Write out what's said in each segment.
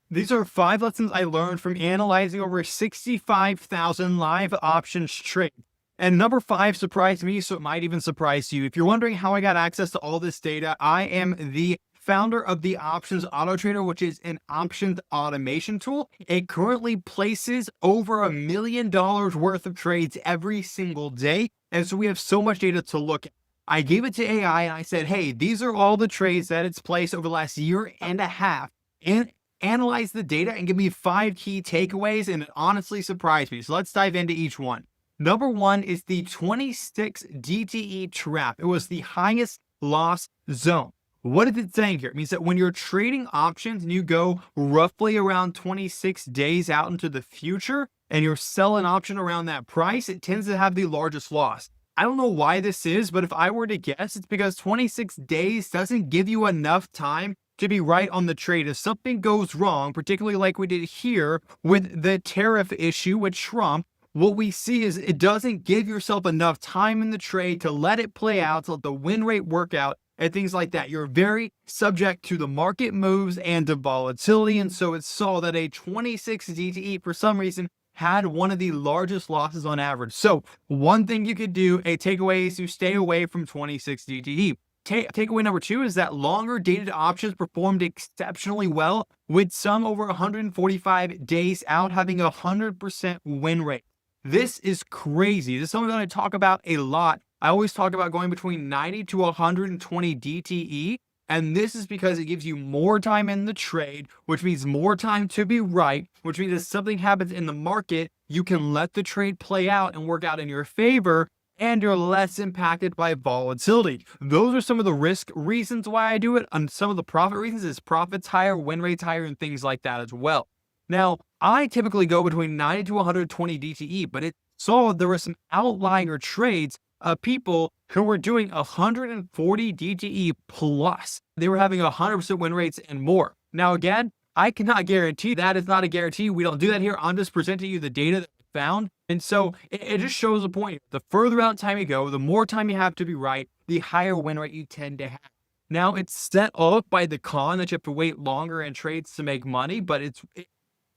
These are 5 lessons I learned from analyzing over 65,000 live options trades. And number 5 surprised me, so it might even surprise you. If you're wondering how I got access to all this data, I am the founder of the Options Auto Trader, which is an options automation tool. It currently places over $1 million worth of trades every single day. And so we have so much data to look at. I gave it to AI and I said, hey, these are all the trades that it's placed over the last year and a half. And analyze the data and give me 5 key takeaways, and it honestly surprised me. So let's dive into each one. Number 1 is the 26 DTE trap. It was the highest loss zone. What is it saying here? It means that when you're trading options and you go roughly around 26 days out into the future and you're selling an option around that price, it tends to have the largest loss. I don't know why this is, but if I were to guess, it's because 26 days doesn't give you enough time to be right on the trade. If something goes wrong, particularly like we did here with the tariff issue with Trump, what we see is it doesn't give yourself enough time in the trade to let it play out, to let the win rate work out and things like that. You're very subject to the market moves and the volatility. And so it saw that a 26 DTE for some reason had one of the largest losses on average. So one thing you could do, a takeaway, is to stay away from 26 DTE. Takeaway number 2 is that longer dated options performed exceptionally well, with some over 145 days out having a 100% win rate. This is crazy. This is something that I talk about a lot. I always talk about going between 90 to 120 DTE. And this is because it gives you more time in the trade, which means more time to be right, which means if something happens in the market, you can let the trade play out and work out in your favor, and you're less impacted by volatility. Those are some of the risk reasons why I do it. And some of the profit reasons is profits higher, win rates higher, and things like that as well. Now, I typically go between 90 to 120 DTE, but it saw there were some outlier trades of people who were doing 140 DTE plus. They were having 100% win rates and more. Now, again, I cannot guarantee that. Is not a guarantee. We don't do that here. I'm just presenting you the data that we found. And so it just shows the point. The further out in time you go, the more time you have to be right, the higher win rate you tend to have. Now, it's set off by the con that you have to wait longer in trades to make money, but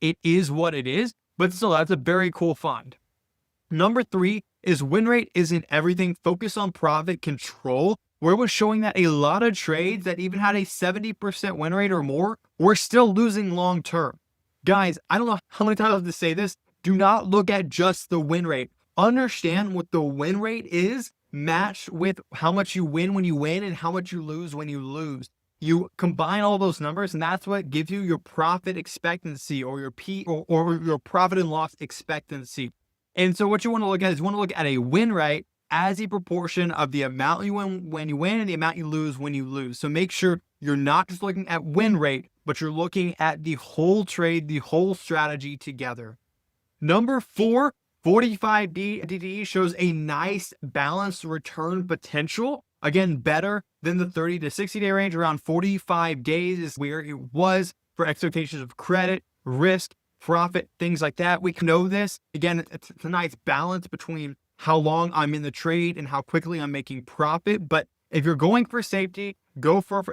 it is what it is. But still, that's a very cool find. Number 3 is win rate isn't everything. Focus on profit control, where it was showing that a lot of trades that even had a 70% win rate or more were still losing long term. Guys, I don't know how many times I have to say this. Do not look at just the win rate. Understand what the win rate is matched with how much you win when you win and how much you lose when you lose. You combine all those numbers, and that's what gives you your profit expectancy, or your or your profit and loss expectancy. And so what you want to look at is you want to look at a win rate as a proportion of the amount you win when you win and the amount you lose when you lose. So make sure you're not just looking at win rate, but you're looking at the whole trade, the whole strategy together. Number 4, 45 DTE shows a nice balanced return potential. Again, better than the 30 to 60 day range. Around 45 days is where it was for expectations of credit, risk, profit, things like that. We know this. Again, it's a nice balance between how long I'm in the trade and how quickly I'm making profit. But if you're going for safety, go for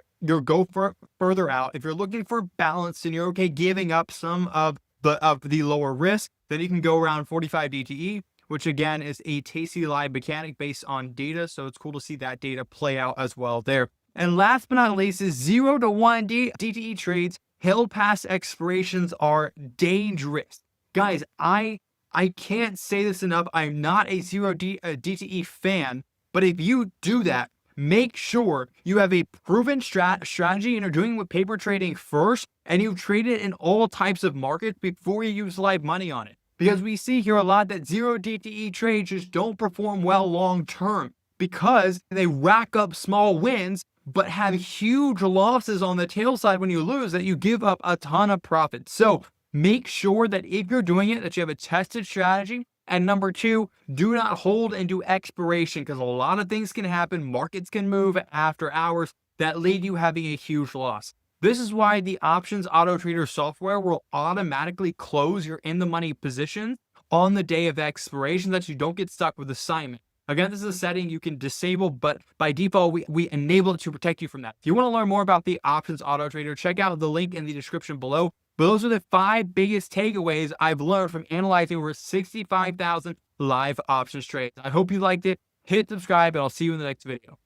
further out. If you're looking for balance and you're okay giving up some of the lower risk, then you can go around 45 DTE, which again is a tasty live mechanic based on data. So it's cool to see that data play out as well there. And last but not least is 0 to 1 DTE trades held past expirations are dangerous. Guys, I can't say this enough. I'm not a DTE fan, but if you do that, make sure you have a proven strategy and are doing with paper trading first, and you've traded in all types of markets before you use live money on it. Because we see here a lot that 0 DTE trades just don't perform well long term because they rack up small wins but have huge losses on the tail side when you lose, that you give up a ton of profit. So make sure that if you're doing it, that you have a tested strategy. And number 2, do not hold and do expiration, because a lot of things can happen. Markets can move after hours that lead you having a huge loss. This is why the Options Auto Trader software will automatically close your in the money position on the day of expiration, so that you don't get stuck with assignment. Again, this is a setting you can disable, but by default, we enable it to protect you from that. If you want to learn more about the Options Auto Trader, check out the link in the description below. But those are the 5 biggest takeaways I've learned from analyzing over 65,000 live options trades. I hope you liked it. Hit subscribe, and I'll see you in the next video.